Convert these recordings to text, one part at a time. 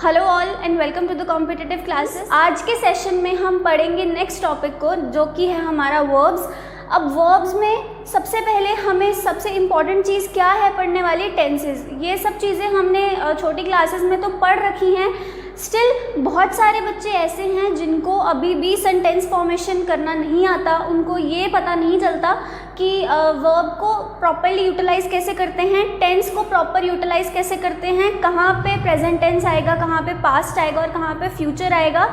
Hello all and welcome to the competitive classes. आज के session में हम पढ़ेंगे नेक्स्ट टॉपिक को, जो कि है हमारा वर्ब्स। अब वर्ब्स में सबसे पहले हमें सबसे इम्पॉर्टेंट चीज़ क्या है पढ़ने वाली, टेंसेस। ये सब चीज़ें हमने छोटी क्लासेस में तो पढ़ रखी हैं। स्टिल बहुत सारे बच्चे ऐसे हैं जिनको अभी भी सेंटेंस फॉर्मेशन करना नहीं आता, उनको ये पता नहीं चलता कि वर्ब को प्रॉपरली यूटिलाइज कैसे करते हैं, टेंस को प्रॉपर यूटिलाइज कैसे करते हैं, कहाँ पे प्रेजेंट टेंस आएगा, कहाँ पे पास्ट आएगा और कहाँ पे फ्यूचर आएगा।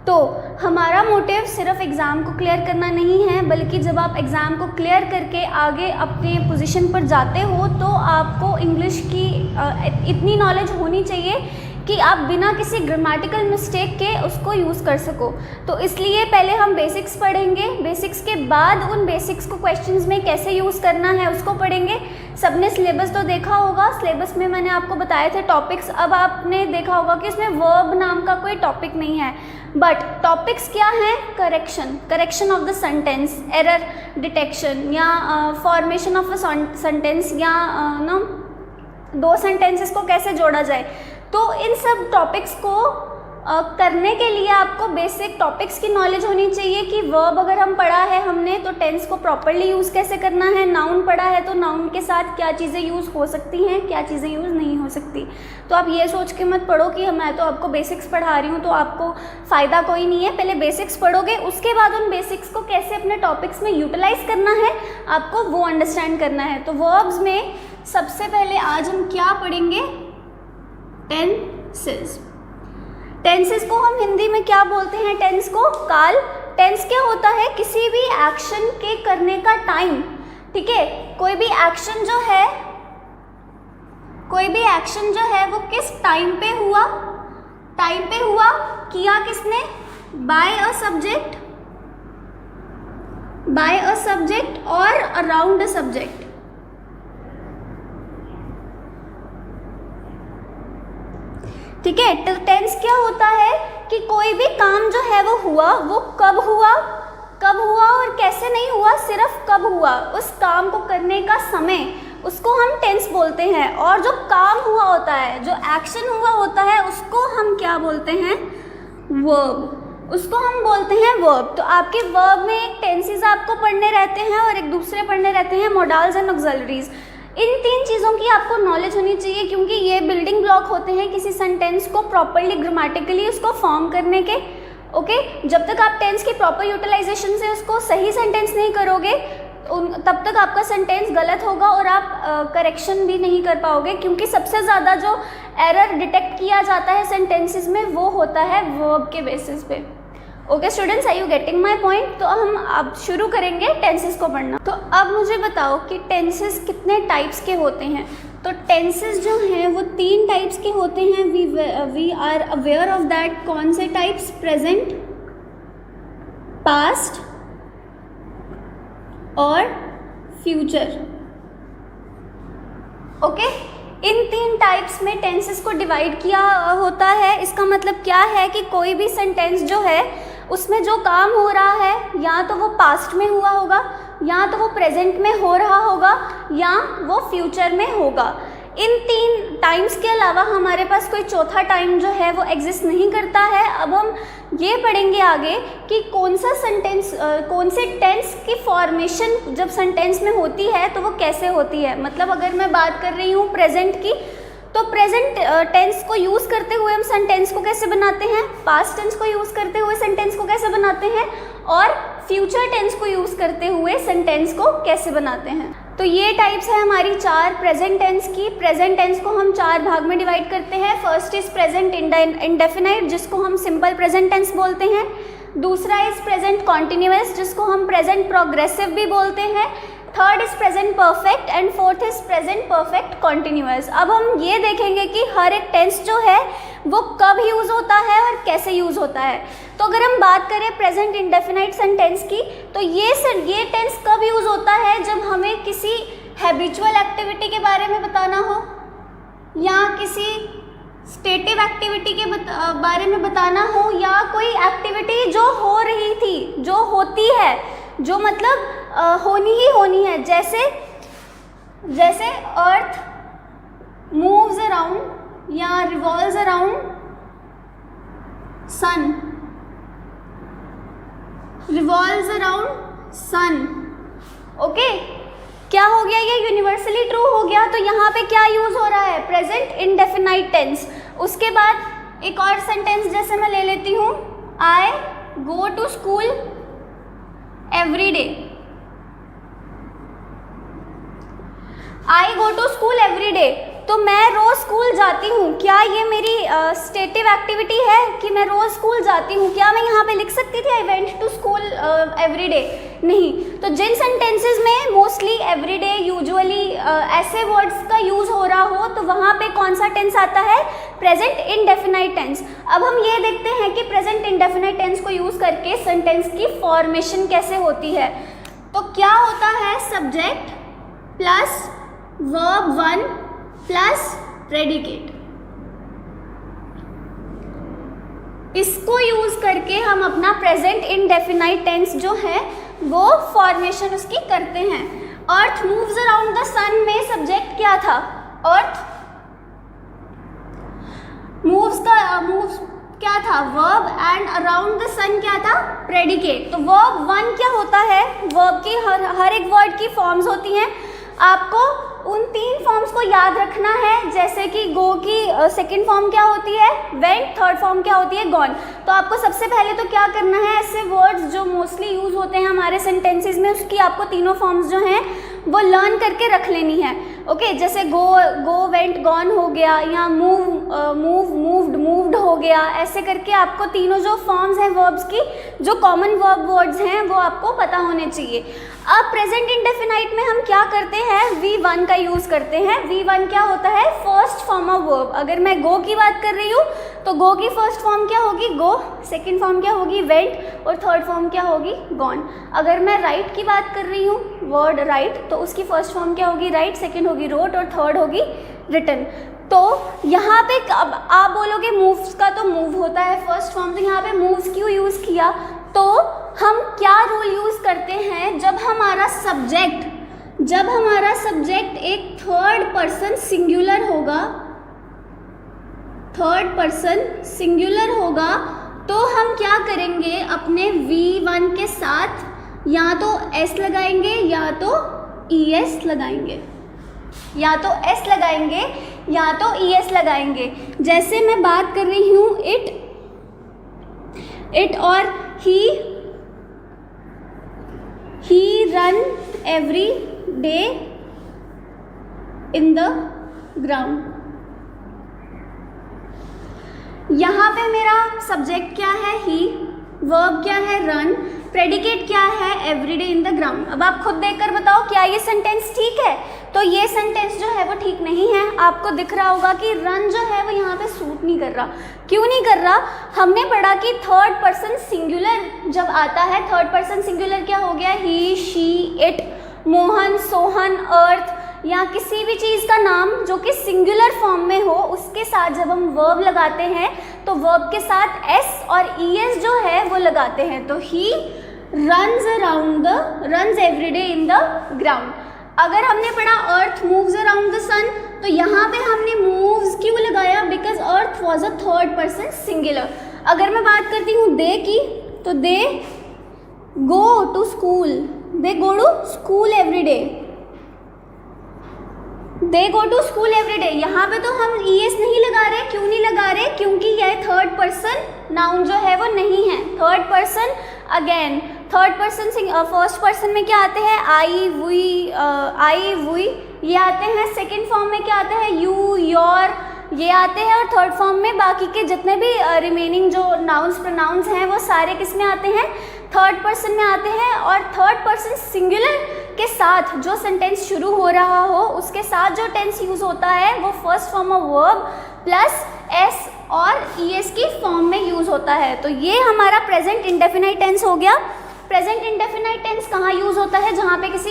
तो हमारा मोटिव सिर्फ एग्ज़ाम को क्लियर करना नहीं है, बल्कि जब आप एग्ज़ाम को क्लियर करके आगे अपने पोजीशन पर जाते हो तो आपको इंग्लिश की इतनी नॉलेज होनी चाहिए कि आप बिना किसी ग्रामेटिकल मिस्टेक के उसको यूज़ कर सको। तो इसलिए पहले हम बेसिक्स पढ़ेंगे, बेसिक्स के बाद उन बेसिक्स को क्वेश्चंस में कैसे यूज़ करना है उसको पढ़ेंगे। सबने सिलेबस तो देखा होगा, सिलेबस में मैंने आपको बताए थे टॉपिक्स। अब आपने देखा होगा कि इसमें वर्ब नाम का कोई टॉपिक नहीं है, बट टॉपिक्स क्या हैं? Correction of the sentence, error detection, या फॉर्मेशन ऑफ अ सेंटेंस, या दो सेंटेंसेस को कैसे जोड़ा जाए। तो इन सब टॉपिक्स को करने के लिए आपको बेसिक टॉपिक्स की नॉलेज होनी चाहिए कि वर्ब अगर हम पढ़ा है हमने तो टेंस को प्रॉपरली यूज़ कैसे करना है, नाउन पढ़ा है तो नाउन के साथ क्या चीज़ें यूज़ हो सकती हैं, क्या चीज़ें यूज़ नहीं हो सकती। तो आप ये सोच के मत पढ़ो कि मैं तो आपको बेसिक्स पढ़ा रही हूँ तो आपको फ़ायदा कोई नहीं है। पहले बेसिक्स पढ़ोगे, उसके बाद उन बेसिक्स को कैसे अपने टॉपिक्स में यूटिलाइज करना है आपको वो अंडरस्टैंड करना है। तो वर्ब्स में सबसे पहले आज हम क्या पढ़ेंगे? टेंसेस। टेंसेस को हम हिंदी में क्या बोलते हैं? टेंस को काल। टेंस क्या होता है? किसी भी एक्शन के करने का टाइम। ठीक है, कोई भी एक्शन जो है वो किस टाइम पे हुआ, किया किसने? बाय अ सब्जेक्ट और अराउंड अ सब्जेक्ट। ठीक है, तो टेंस क्या होता है कि कोई भी काम जो है वो हुआ, वो कब हुआ और कैसे नहीं हुआ, सिर्फ कब हुआ, उस काम को करने का समय, उसको हम टेंस बोलते हैं। और जो काम हुआ होता है, जो एक्शन हुआ होता है, उसको हम क्या बोलते हैं? वर्ब। उसको हम बोलते हैं वर्ब। तो आपके वर्ब में एक टेंसेस आपको पढ़ने रहते हैं और एक दूसरे पढ़ने रहते हैं मॉडल्स एंड ऑक्सिलरीज। इन तीन चीज़ों की आपको नॉलेज होनी चाहिए, क्योंकि ये बिल्डिंग ब्लॉक होते हैं किसी सेंटेंस को प्रॉपरली ग्रामेटिकली उसको फॉर्म करने के। ओके, जब तक आप टेंस की प्रॉपर यूटिलाइजेशन से उसको सही सेंटेंस नहीं करोगे तब तक आपका सेंटेंस गलत होगा और आप करेक्शन भी नहीं कर पाओगे, क्योंकि सबसे ज़्यादा जो एरर डिटेक्ट किया जाता है सेंटेंसेस में वो होता है वर्ब के बेसिस पे। Okay students, are you getting my point? तो हम अब शुरू करेंगे टेंसेस को पढ़ना। तो अब मुझे बताओ कि टेंसेस कितने टाइप्स के होते हैं। तो टेंसेस जो हैं वो 3 टाइप्स के होते हैं। We are aware of that. कौन से टाइप्स? प्रेजेंट, पास्ट और फ्यूचर। ओके, इन 3 टाइप्स में टेंसेस को डिवाइड किया होता है। इसका मतलब क्या है कि कोई भी सेंटेंस जो है उसमें जो काम हो रहा है या तो वो पास्ट में हुआ होगा, या तो वो प्रेजेंट में हो रहा होगा, या वो फ्यूचर में होगा। इन 3 टाइम्स के अलावा हमारे पास कोई चौथा टाइम जो है वो एग्जिस्ट नहीं करता है। अब हम ये पढ़ेंगे आगे कि कौन से टेंस की फॉर्मेशन जब सेंटेंस में होती है तो वो कैसे होती है। मतलब अगर मैं बात कर रही हूँ प्रेजेंट की, तो प्रेजेंट टेंस को यूज़ करते हुए हम सेंटेंस को कैसे बनाते हैं, पास्ट टेंस को यूज़ करते हुए सेंटेंस को कैसे बनाते हैं, और फ्यूचर टेंस को यूज़ करते हुए सेंटेंस को कैसे बनाते हैं। तो ये टाइप्स है हमारी 4 प्रेजेंट टेंस की। प्रेजेंट टेंस को हम 4 भाग में डिवाइड करते हैं। फर्स्ट इज़ प्रेजेंट इंडेफिनाइट, जिसको हम सिंपल प्रेजेंट टेंस बोलते हैं। दूसरा इज़ प्रेजेंट कॉन्टिन्यूअस, जिसको हम प्रेजेंट प्रोग्रेसिव भी बोलते हैं। Third is present perfect and fourth is present perfect continuous. अब हम ये देखेंगे कि हर एक टेंस जो है वो कब यूज़ होता है और कैसे यूज़ होता है। तो अगर हम बात करें प्रेजेंट इंडेफिनाइट सेंटेंस की, तो ये टेंस कब यूज़ होता है? जब हमें किसी हैबिचुअल एक्टिविटी के बारे में बताना हो, या किसी स्टेटिव एक्टिविटी के बारे में बताना हो, या कोई एक्टिविटी जो हो रही थी, जो होती है, जो मतलब होनी ही होनी है। जैसे अर्थ मूव्स अराउंड या revolves around sun, revolves around sun. Okay, क्या हो गया, ये यूनिवर्सली ट्रू हो गया. तो यहाँ पे क्या यूज हो रहा है, प्रेजेंट इंडेफिनाइट टेंस. उसके बाद एक और सेंटेंस जैसे मैं ले लेती हूँ, I go to school every day. I go to school every day, तो मैं रोज स्कूल जाती हूँ. क्या ये मेरी स्टेटिव एक्टिविटी है कि मैं रोज स्कूल जाती हूँ? क्या मैं यहाँ पे लिख सकती थी I went to school every day? नहीं. तो जिन सेंटेंसेस में मोस्टली एवरी डे, यूजुअली ऐसे वर्ड्स का यूज हो रहा हो, तो वहाँ पे कौन सा टेंस आता है, प्रेजेंट इंडेफिनाइट टेंस. अब हम ये देखते हैं कि प्रेजेंट इंडेफिनाइट टेंस को यूज करके सेंटेंस की फॉर्मेशन कैसे होती है. तो क्या होता है, subject plus verb 1 plus predicate. इसको यूज करके हम अपना प्रेजेंट इंडेफिनाइट टेंस जो है वो फॉर्मेशन उसकी करते हैं. अर्थ मूव्स अराउंड द सन में सब्जेक्ट क्या था, अर्थ. मूव्स क्या था, वर्ब, एंड अराउंड द सन क्या था, प्रेडिकेट. तो वर्ब 1 क्या होता है, वर्ब की हर एक वर्ड की फॉर्म्स होती हैं. आपको उन 3 फॉर्म्स को याद रखना है, जैसे कि गो की सेकंड फॉर्म क्या होती है, वेंट. थर्ड फॉर्म क्या होती है, गॉन. तो आपको सबसे पहले तो क्या करना है, ऐसे वर्ड्स जो मोस्टली यूज होते हैं हमारे सेंटेंसेस में, उसकी आपको तीनों फॉर्म्स जो हैं वो लर्न करके रख लेनी है. ओके, जैसे गो वेंट गॉन हो गया, या मूव्ड मूव्ड हो गया. ऐसे करके आपको तीनों जो फॉर्म्स हैं वर्ब्स की, जो कॉमन वर्ब वर्ड्स हैं, वो आपको पता होने चाहिए. अब प्रेजेंट इंडेफिनाइट में हम क्या करते हैं, V1 का यूज करते हैं. V1 क्या होता है, फर्स्ट फॉर्म ऑफ वर्ब. अगर मैं गो की बात कर रही हूँ तो गो की फर्स्ट फॉर्म क्या होगी, गो. सेकंड फॉर्म क्या होगी, वेंट. और थर्ड फॉर्म क्या होगी, गॉन. अगर मैं राइट की बात कर रही हूँ, वर्ड राइट, तो उसकी फर्स्ट फॉर्म क्या होगी, राइट. सेकंड होगी रोट, और थर्ड होगी रिटन. तो यहाँ पे अब आप बोलोगे मूव्स का तो मूव होता है फर्स्ट फॉर्म, तो यहाँ पे मूव्स क्यों यूज किया. तो हम क्या रूल यूज करते हैं, जब हमारा सब्जेक्ट एक थर्ड पर्सन सिंगुलर होगा, तो हम क्या करेंगे, अपने V1 के साथ या तो S लगाएंगे या तो ES लगाएंगे, या तो S लगाएंगे या तो ES लगाएंगे. जैसे मैं बात कर रही हूँ इट और he run every day in the ground. यहाँ पे मेरा सब्जेक्ट क्या है, ही. वर्ब क्या है, रन. प्रेडिकेट क्या है, एवरीडे इन द ग्राउंड. अब आप खुद देखकर बताओ क्या ये सेंटेंस ठीक है. तो ये सेंटेंस जो है वो ठीक नहीं है. आपको दिख रहा होगा कि रन जो है वो यहाँ पे सूट नहीं कर रहा. क्यों नहीं कर रहा, हमने पढ़ा कि थर्ड पर्सन सिंगुलर जब आता है, थर्ड पर्सन सिंगुलर क्या हो गया, ही, शी, इट. मोहन, सोहन, अर्थ, या किसी भी चीज़ का नाम जो कि सिंगुलर फॉर्म में हो, उसके साथ जब हम वर्ब लगाते हैं तो वर्ब के साथ एस और ES जो है वो लगाते हैं. तो he runs everyday in the ground. अगर हमने पढ़ा earth moves around the sun, तो यहाँ पे हमने मूव्स क्यों लगाया, because earth was a third person singular. अगर मैं बात करती हूँ दे की, तो they go to school, they go to school every day, they go to school every day. यहाँ पे तो हम ES नहीं लगा रहे. क्यों नहीं लगा रहे, क्योंकि यह थर्ड पर्सन नाउन जो है वो नहीं है. Third person, again third person first person में क्या आते हैं, आई, वी, ये आते हैं. सेकंड फॉर्म में क्या आते हैं, यू, योर, ये आते हैं. और थर्ड फॉर्म में बाकी के जितने भी रिमेनिंग जो नाउन्स प्रोनाउंस हैं वो सारे किस में आते हैं, थर्ड पर्सन में आते हैं. और थर्ड पर्सन सिंगुलर के साथ जो सेंटेंस शुरू हो रहा हो, उसके साथ जो टेंस यूज होता है वो first form of verb plus S और ES की फॉर्म में यूज होता है. तो ये हमारा प्रेजेंट इंडेफिनाइट टेंस हो गया. प्रेजेंट इंडेफिनाइट टेंस कहाँ यूज होता है, जहाँ पे किसी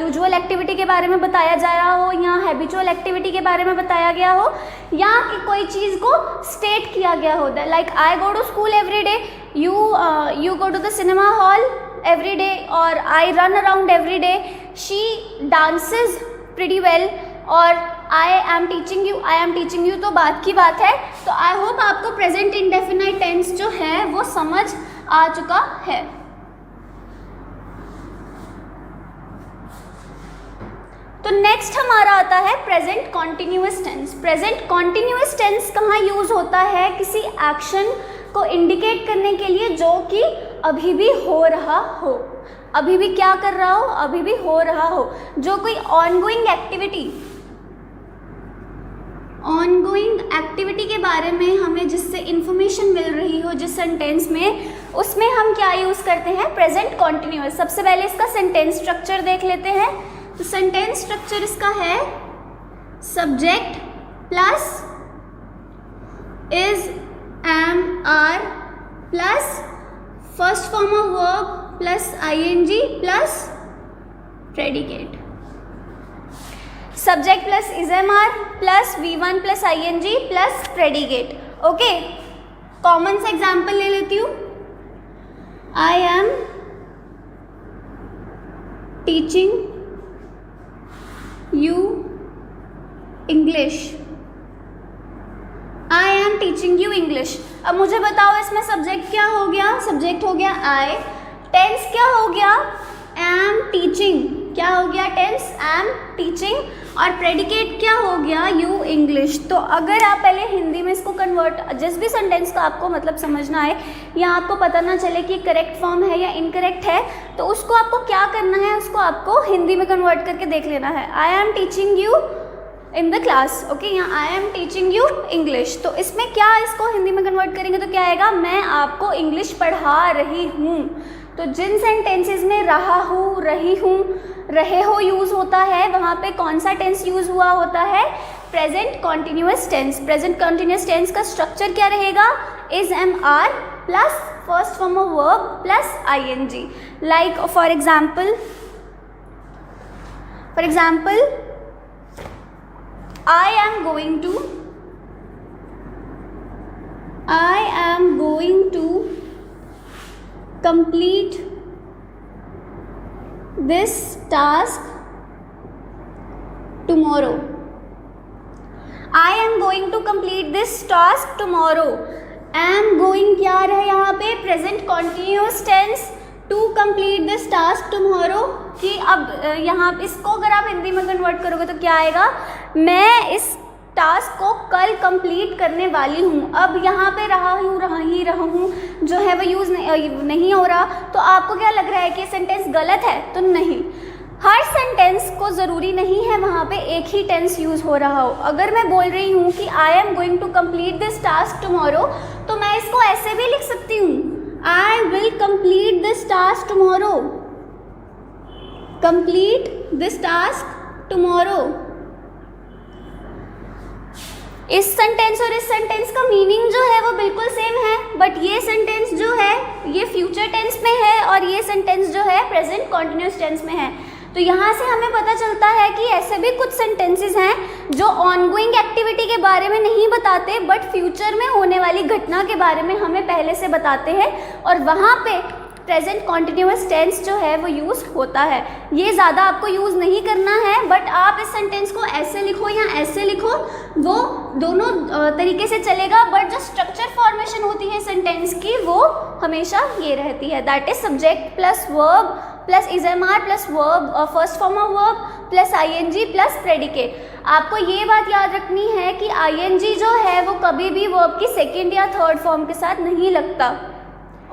यूजुअल एक्टिविटी के बारे में बताया जा रहा हो, या हैबिचुअल एक्टिविटी के बारे में बताया गया हो, या कि कोई चीज़ को स्टेट किया गया हो. Like I go to school every day, you go to the cinema hall every day, or I run around every day, she dances pretty well, और आई एम टीचिंग यू तो बात की बात है। तो आई होप आपको प्रेजेंट इंडेफिनाइट टेंस जो है वो समझ आ चुका है। तो नेक्स्ट हमारा आता है present continuous tense. Present continuous tense कहाँ यूज़ होता है? किसी एक्शन को इंडिकेट करने के लिए जो कि अभी भी हो रहा हो, अभी भी क्या कर रहा हो, अभी भी हो रहा हो, जो कोई ऑनगोइंग एक्टिविटी के बारे में हमें जिससे इंफॉर्मेशन मिल रही हो जिस सेंटेंस में, उसमें हम क्या यूज़ करते हैं? Present continuous. सबसे पहले इसका सेंटेंस स्ट्रक्चर देख लेते हैं। तो सेंटेंस स्ट्रक्चर इसका है subject plus is, am, are plus first form of verb plus ING plus predicate. Subject plus is, am, are plus V1 plus ING plus predicate. Okay, common से example ले लेती हूँ। I am teaching you English. I am teaching you English. अब मुझे बताओ इसमें subject क्या हो गया? सब्जेक्ट हो गया आई, टेंस क्या हो गया? Am teaching. क्या हो गया? Tense am teaching. और प्रेडिकेट क्या हो गया? You English. तो अगर आप पहले हिंदी में इसको कन्वर्ट, जिस भी सेंटेंस का आपको मतलब समझना है या आपको पता ना चले कि करेक्ट फॉर्म है या इनकरेक्ट है, तो उसको आपको क्या करना है? उसको आपको हिंदी में कन्वर्ट करके देख लेना है। I am teaching you in the class. Okay, यहाँ I am teaching you English. तो इसमें क्या, इसको हिंदी में कन्वर्ट करेंगे तो क्या आएगा? मैं आपको इंग्लिश पढ़ा रही हूँ। तो जिन सेंटेंसेस में रहा हूँ, रही हूँ, रहे हो यूज़ होता है, वहाँ पे कौन सा टेंस यूज़ हुआ होता है? Present continuous tense. Present continuous tense का स्ट्रक्चर क्या रहेगा? Is, am, are plus first form of verb plus I N G. Like for example I am going to complete this task tomorrow. I am going to complete this task tomorrow. am going क्या रहे यहाँ पे? Present continuous tense to complete this task tomorrow. कि अब यहाँ इसको अगर आप हिंदी में कन्वर्ट करोगे तो क्या आएगा? मैं इस टास्क को कल कंप्लीट करने वाली हूँ। अब यहाँ पे रहा हूँ जो है वो यूज़ नहीं हो रहा। तो आपको क्या लग रहा है कि सेंटेंस गलत है? तो नहीं, हर सेंटेंस को ज़रूरी नहीं है वहाँ पे एक ही टेंस यूज़ हो रहा हो। अगर मैं बोल रही हूँ कि I am going to complete this task tomorrow, तो मैं इसको ऐसे भी लिख सकती हूँ, I will complete this task tomorrow. Complete this task tomorrow. इस सेंटेंस और इस सेंटेंस का मीनिंग जो है वो बिल्कुल सेम है, बट ये सेंटेंस जो है ये फ्यूचर टेंस में है और ये सेंटेंस जो है प्रेजेंट कॉन्टिन्यूअस टेंस में है। तो यहाँ से हमें पता चलता है कि ऐसे भी कुछ सेंटेंसेस हैं जो ऑनगोइंग एक्टिविटी के बारे में नहीं बताते, बट फ्यूचर में होने वाली घटना के बारे में हमें पहले से बताते हैं, और वहाँ पे प्रेजेंट कॉन्टिन्यूअस टेंस जो है वो यूज़ होता है। ये ज़्यादा आपको यूज़ नहीं करना है, बट आप इस सेंटेंस को ऐसे लिखो या ऐसे लिखो, वो दोनों तरीके से चलेगा, बट जो स्ट्रक्चर फॉर्मेशन होती है सेंटेंस की वो हमेशा ये रहती है, that is subject plus verb plus is, am, are plus verb और first form of verb plus ING plus predicate. आपको ये बात याद रखनी है कि आईएनजी जो है वो कभी भी वर्ब की सेकेंड या थर्ड फॉर्म के साथ नहीं लगता।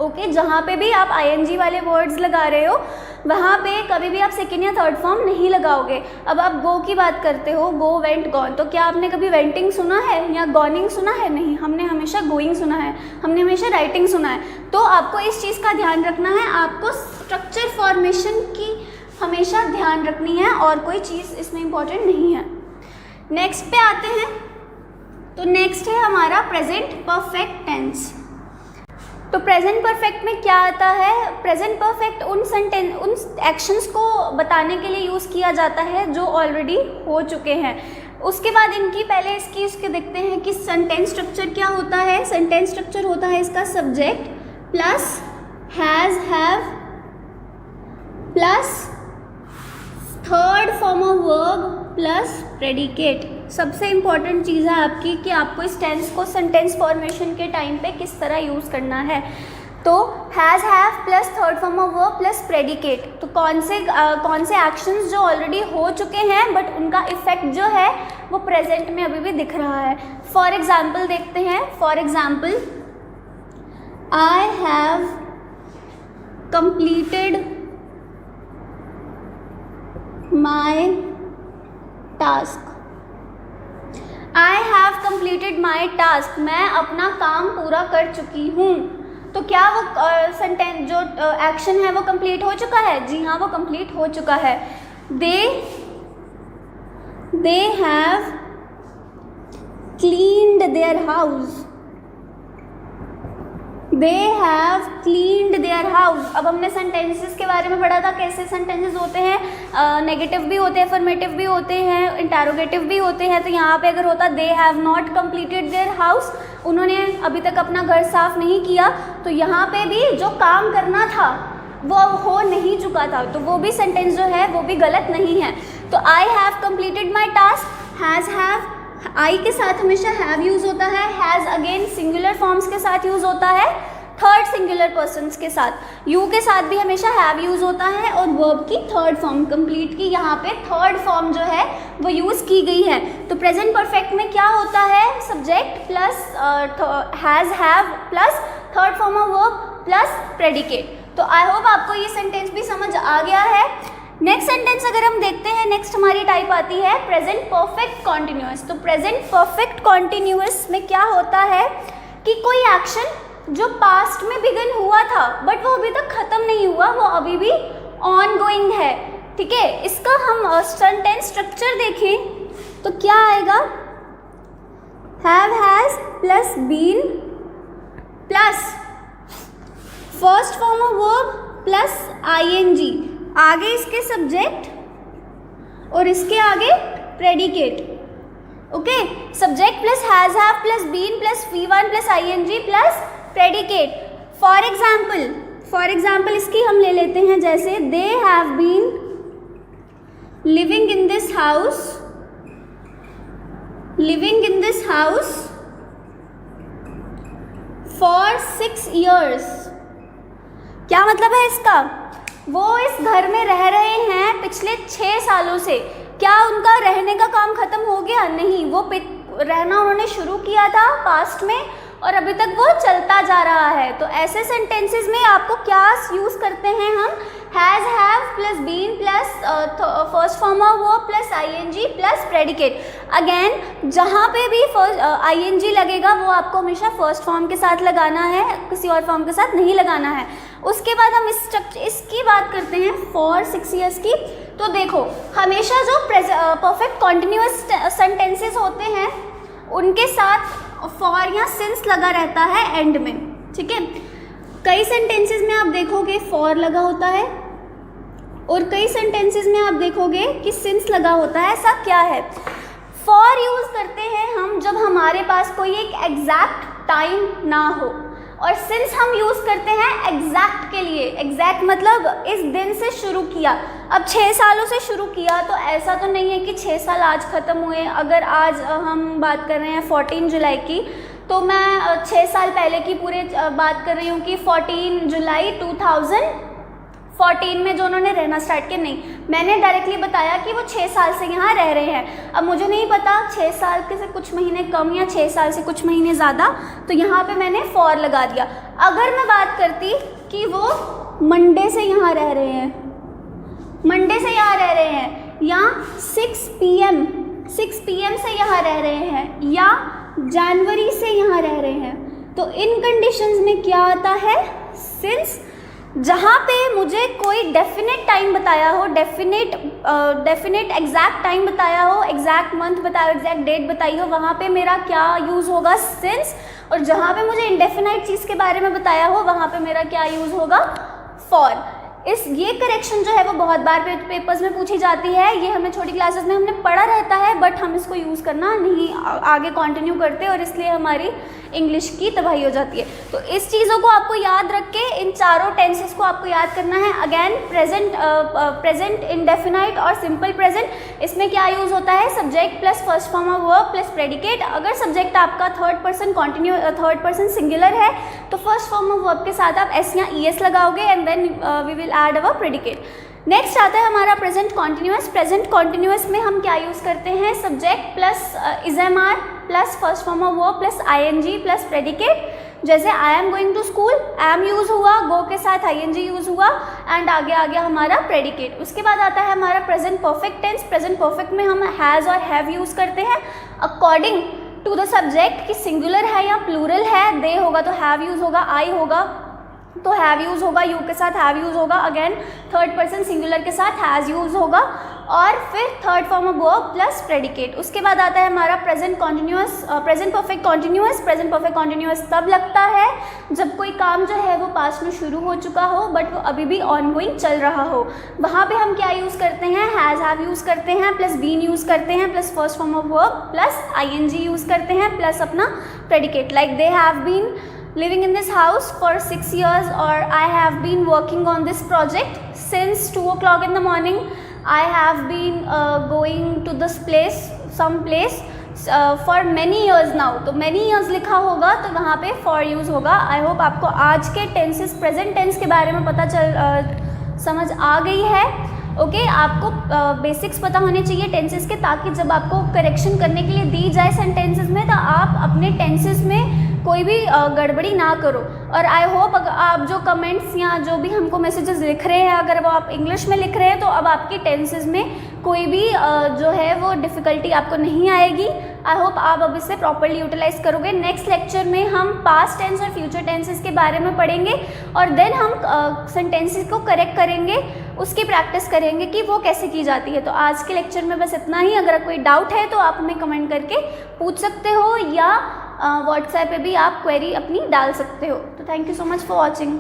ओके, जहाँ पे भी आप आईएनजी वाले वर्ड्स लगा रहे हो वहाँ पे कभी भी आप सेकेंड या थर्ड फॉर्म नहीं लगाओगे। अब आप गो की बात करते हो, गो, वेंट, गॉन, तो क्या आपने कभी वेंटिंग सुना है या गॉनिंग सुना है? नहीं, हमने हमेशा गोइंग सुना है, हमने हमेशा राइटिंग सुना है। तो आपको इस चीज़ का ध्यान रखना है, आपको स्ट्रक्चर फॉर्मेशन की हमेशा ध्यान रखनी है, और कोई चीज़ इसमें इम्पॉर्टेंट नहीं है। नेक्स्ट पे आते हैं, तो नेक्स्ट है हमारा प्रेजेंट परफेक्ट टेंस। तो प्रेजेंट परफेक्ट में क्या आता है? प्रेजेंट परफेक्ट उन एक्शंस को बताने के लिए यूज़ किया जाता है जो ऑलरेडी हो चुके हैं। उसके बाद इनकी पहले इसके देखते हैं कि सेंटेंस स्ट्रक्चर क्या होता है। सेंटेंस स्ट्रक्चर होता है इसका subject plus has, have plus third form of verb plus predicate. सबसे इम्पॉर्टेंट चीज़ है आपकी कि आपको इस टेंस को सेंटेंस फॉर्मेशन के टाइम पे किस तरह यूज़ करना है। तो has have plus third form of verb plus predicate. तो कौन से एक्शंस जो ऑलरेडी हो चुके हैं बट उनका इफेक्ट जो है वो प्रेजेंट में अभी भी दिख रहा है। फॉर एग्जाम्पल देखते हैं। For example, I have completed my task. I have completed my task, मैं अपना काम पूरा कर चुकी हूँ। तो क्या वो सेंटेंस जो एक्शन है वो कंप्लीट हो चुका है? जी हाँ, वो कंप्लीट हो चुका है। They have cleaned their house. They have cleaned their house. अब हमने सेंटेंसेस के बारे में पढ़ा था, कैसे सेंटेंसेस होते हैं, नेगेटिव भी होते हैं, अफर्मेटिव भी होते हैं, इंटेरोगेटिव भी होते हैं। तो यहाँ पे अगर होता they have not completed their house, उन्होंने अभी तक अपना घर साफ नहीं किया, तो यहाँ पे भी जो काम करना था वो हो नहीं चुका था, तो वो भी सेंटेंस जो है वो भी गलत नहीं है। तो I have completed my task, has have I के साथ हमेशा हैव यूज़ होता है, हैज़ अगेन सिंगुलर फॉर्म्स के साथ यूज़ होता है, थर्ड सिंगुलर पर्सन्स के साथ। यू के साथ भी हमेशा हैव यूज़ होता है, और वर्ब की थर्ड फॉर्म कंप्लीट की यहाँ पे थर्ड फॉर्म जो है वो यूज़ की गई है। तो प्रेजेंट परफेक्ट में क्या होता है? Subject plus has have plus third form of verb plus predicate. तो आई होप आपको ये सेंटेंस भी समझ आ गया है। नेक्स्ट सेंटेंस अगर हम देखते हैं, नेक्स्ट हमारी टाइप आती है प्रेजेंट परफेक्ट कॉन्टिन्यूअस। तो प्रेजेंट परफेक्ट कॉन्टिन्यूअस में क्या होता है कि कोई एक्शन जो पास्ट में बिगन हुआ था बट वो अभी तक खत्म नहीं हुआ, वो अभी भी ऑन गोइंग है। ठीक है, इसका हम सेंटेंस स्ट्रक्चर देखें तो क्या आएगा? Have has plus been plus first form of verb plus I N G, आगे इसके सब्जेक्ट और इसके आगे predicate. Okay, subject plus has have plus been plus V1 plus ING plus predicate. For example इसकी हम ले लेते हैं, जैसे they have been living in this house for 6 years। क्या मतलब है इसका? वो इस घर में रह रहे हैं पिछले 6 सालों से। क्या उनका रहने का काम खत्म हो गया? नहीं, वो रहना उन्होंने शुरू किया था पास्ट में और अभी तक वो चलता जा रहा है। तो ऐसे सेंटेंसेस में आपको क्या यूज़ करते हैं हम? Has have plus been plus first form of verb plus ING plus predicate. Again जहाँ पे भी आईएनजी लगेगा वो आपको हमेशा फर्स्ट फॉर्म के साथ लगाना है, किसी और फॉर्म के साथ नहीं लगाना है। उसके बाद हम इसकी बात करते हैं फॉर 6 years की। तो देखो, हमेशा जो परफेक्ट कॉन्टिन्यूअस सेंटेंसेस होते हैं उनके साथ फॉर या सिंस लगा रहता है एंड में। ठीक है, कई सेंटेंसेस में आप देखोगे फॉर लगा होता है और कई सेंटेंसेस में आप देखोगे कि सिंस लगा होता है। ऐसा क्या है? फॉर यूज़ करते हैं हम जब हमारे पास कोई एक एग्जैक्ट टाइम ना हो, और सिंस हम यूज़ करते हैं एग्जैक्ट के लिए। एग्जैक्ट मतलब इस दिन से शुरू किया। अब 6 सालों से शुरू किया तो ऐसा तो नहीं है कि 6 साल आज ख़त्म हुए। अगर आज हम बात कर रहे हैं 14 जुलाई की, तो मैं 6 साल पहले की पूरे बात कर रही हूँ कि 14 जुलाई 2014 में जो उन्होंने रहना स्टार्ट किया। नहीं, मैंने डायरेक्टली बताया कि वो 6 साल से यहाँ रह रहे हैं। अब मुझे नहीं पता 6 साल के से कुछ महीने कम या 6 साल से कुछ महीने ज़्यादा, तो यहाँ पे मैंने फॉर लगा दिया। अगर मैं बात करती कि वो मंडे से यहाँ रह रहे हैं, या 6 PM से यहाँ रह रहे हैं, या जनवरी से यहाँ रह रहे हैं, तो इन कंडीशंस में क्या आता है? सिंस। जहाँ पे मुझे कोई डेफिनेट टाइम बताया हो, डेफिनेट एग्जैक्ट टाइम बताया हो, एग्जैक्ट मंथ बताया हो, एग्जैक्ट डेट बताई हो, वहाँ पे मेरा क्या यूज़ होगा? सिंस। और जहाँ पे मुझे इंडेफिनाइट चीज़ के बारे में बताया हो, वहाँ पे मेरा क्या यूज़ होगा? फॉर। ये करेक्शन जो है वो बहुत बार पेपर्स में पूछी जाती है, ये हमें छोटी क्लासेस में हमने पढ़ा रहता है, बट हम इसको यूज़ करना नहीं आगे कंटिन्यू करते और इसलिए हमारी इंग्लिश की तबाही हो जाती है। तो इस चीज़ों को आपको याद रख के इन चारों टेंसेस को आपको याद करना है। अगेन प्रेजेंट, इंडेफिनाइट और सिंपल प्रेजेंट, इसमें क्या यूज़ होता है, subject plus first form of verb plus predicate. अगर सब्जेक्ट आपका थर्ड पर्सन सिंगुलर है तो फर्स्ट फॉर्म ऑफ वर्ब के साथ आप एस या ई एस लगाओगे and then we will add our predicate. Next आता है हमारा प्रेजेंट कॉन्टिन्यूअस। प्रेजेंट कॉन्टिन्यूअस में हम क्या यूज़ करते हैं, subject plus is am are plus first form of verb plus I N G plus predicate. जैसे I am going to school, am use हुआ, गो के साथ आई एन जी यूज़ हुआ एंड आगे आ गया हमारा प्रेडिकेट। उसके बाद आता है हमारा present perfect tense. Present perfect में हम हैज़ और हैव यूज़ करते हैं अकॉर्डिंग टू द सब्जेक्ट कि सिंगुलर है या प्लूरल है। दे होगा तो हैव यूज़ होगा, आई होगा तो हैव यूज़ होगा, यू के साथ हैव यूज़ होगा, अगेन थर्ड पर्सन सिंगुलर के साथ हैज़ यूज़ होगा और फिर third form of verb plus predicate. उसके बाद आता है हमारा present continuous, present perfect continuous. Present perfect continuous तब लगता है जब कोई काम जो है वो पास्ट में शुरू हो चुका हो बट वो अभी भी ऑनगोइंग चल रहा हो। वहाँ पे हम क्या यूज़ करते हैं, हैज़ हैव यूज़ करते हैं प्लस बीन यूज़ करते हैं plus first form of verb plus I N G use करते हैं प्लस अपना predicate. Like they have been living in this house for 6 years or I have been working on this project since 2 o'clock in the morning. I have been going to this place, some place for many years now. तो many years लिखा होगा तो वहाँ पे for use होगा। I hope आपको आज के tenses, present tense के बारे में समझ आ गई है। ओके, आपको बेसिक्स पता होने चाहिए टेंसेस के, ताकि जब आपको करेक्शन करने के लिए दी जाए सेंटेंसेस में तो आप अपने टेंसेस में कोई भी गड़बड़ी ना करो। और आई होप आप जो कमेंट्स या जो भी हमको मैसेजेस लिख रहे हैं, अगर वो आप इंग्लिश में लिख रहे हैं तो अब आपकी टेंसेस में कोई भी जो है वो डिफ़िकल्टी आपको नहीं आएगी। आई होप आप अब इसे प्रॉपरली यूटिलाइज करोगे। नेक्स्ट लेक्चर में हम पास्ट टेंस और फ्यूचर टेंसेस के बारे में पढ़ेंगे और देन हम सेंटेंसेस को करेक्ट करेंगे, उसकी प्रैक्टिस करेंगे कि वो कैसे की जाती है। तो आज के लेक्चर में बस इतना ही। अगर कोई डाउट है तो आप हमें कमेंट करके पूछ सकते हो या व्हाट्सएप पे भी आप क्वेरी अपनी डाल सकते हो। तो thank you so much for watching.